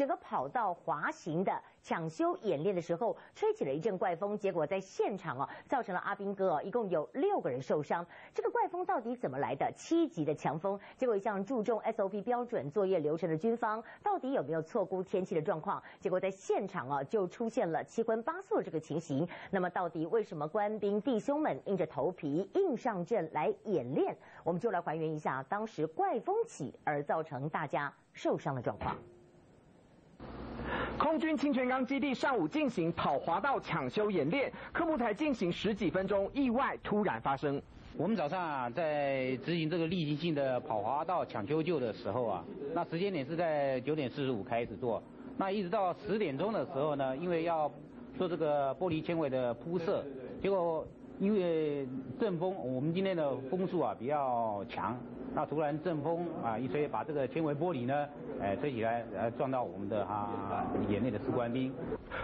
整个跑道滑行的抢修演练的时候，吹起了一阵怪风，结果在现场造成了阿兵哥一共有6个人受伤。这个怪风到底怎么来的？7级的强风，结果一向注重 SOP 标准作业流程的军方，到底有没有错估天气的状况？结果在现场就出现了7荤8素的这个情形。那么到底为什么官兵弟兄们硬着头皮硬上阵来演练？我们就来还原一下当时怪风起而造成大家受伤的状况。空军清泉岗基地上午进行跑滑道抢修演练，科目才进行10几分钟，意外突然发生。我们早上在执行这个例行性的跑滑道抢修救的时候那时间点是在9点45开始做，那一直到10点钟的时候呢，因为要做这个玻璃纤维的铺设，结果因为阵风，我们今天的风速比较强，那突然阵风一吹，把这个纤维玻璃呢，吹起来，撞到我们的眼内的士官兵。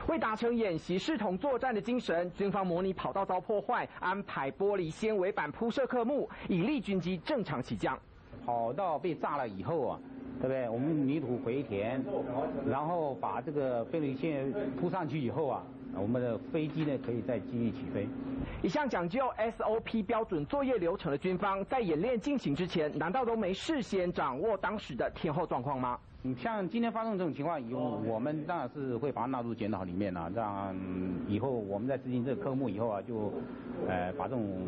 为达成演习视同作战的精神，军方模拟跑道遭破坏，安排玻璃纤维板铺设科目，以利军机正常起降。跑道被炸了以后对不对？我们泥土回填，然后把这个玻璃线铺上去以后我们的飞机呢可以再继续起飞。一向讲究 SOP 标准作业流程的军方，在演练进行之前，难道都没事先掌握当时的天候状况吗？像今天发生这种情况以后，我们当然是会把它纳入检讨里面让以后我们在执行这个科目以后就把这种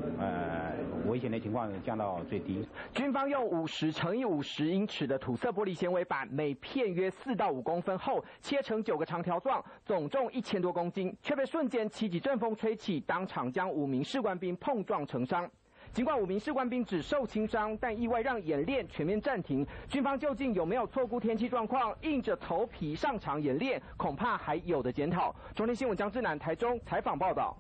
危险的情况降到最低。军方用50乘以50英尺的土色玻璃纤维板，每片约4到5公分厚，切成9个长条状，总重1000多公斤，却被瞬间7级阵风吹起，当场将5名士官兵碰撞成伤。尽管5名士官兵只受轻伤，但意外让演练全面暂停。军方究竟有没有错估天气状况，硬着头皮上场演练，恐怕还有的检讨。中天新闻江志南台中采访报道。